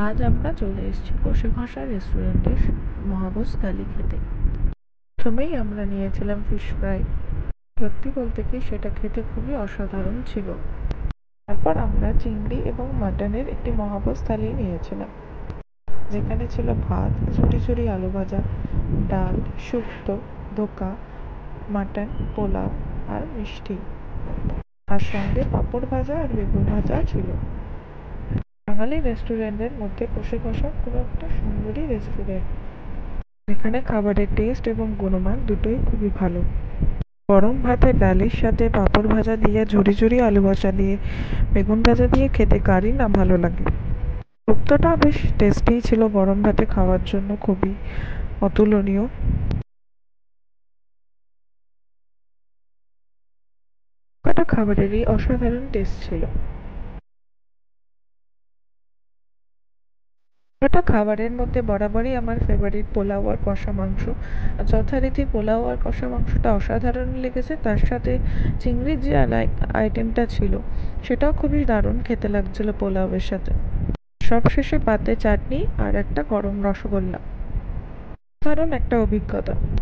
আজ আমরা চলে এসেছি কষে ঘষা রেস্টুরেন্টের মহাভোজ থালি খেতে। প্রথমেই আমরা নিয়েছিলাম ফিশ ফ্রাই। সত্যি বলতে কি সেটা খেতে খুবই অসাধারণ ছিল। তারপর আমরা চিংড়ি এবং মাটনের একটি মহাভোজ থালি নিয়েছিলাম, যেখানে ছিল ভাত, ঝুরি ঝুরি আলু ভাজা, ডাল, শুক্তো, ধোকা, মাটন, পোলাও আর মিষ্টি। আর সঙ্গে পাঁপড় ভাজা আর বেগুন ভাজা ছিল। বাঙালি রেস্টুরেন্টের মধ্যে কষে ঘষা খুব একটা সুন্দরই রেস্টুরেন্ট, এখানে খাবারের টেস্ট এবং গুণমান দুটোই খুবই ভালো। গরম ভাতে ডালের সাথে পাঁপড় ভাজা দিয়ে, ঝুরি ঝুরি আলু ভাজা দিয়ে, বেগুন ভাজা দিয়ে খেতে কারই না ভালো লাগে। শুক্তোটা বেশ টেস্টি ছিল, গরম ভাতে খাওয়ার জন্য খুবই অতুলনীয়। কটা খাবারেরই অসাধারণ টেস্ট ছিল। ওটা খাবারের মধ্যে বরাবরই আমার ফেভারিট পোলাও আর কষা মাংস। যথারীতি পোলাও আর কষা মাংসটা অসাধারণ লেগেছে, তার সাথে চিংড়ির যে আইটেমটা ছিল সেটাও খুবই দারুণ খেতে লাগছিল পোলাওয়ের সাথে। সবশেষে পাতে চাটনি আর একটা গরম রসগোল্লা। দারুণ একটা অভিজ্ঞতা।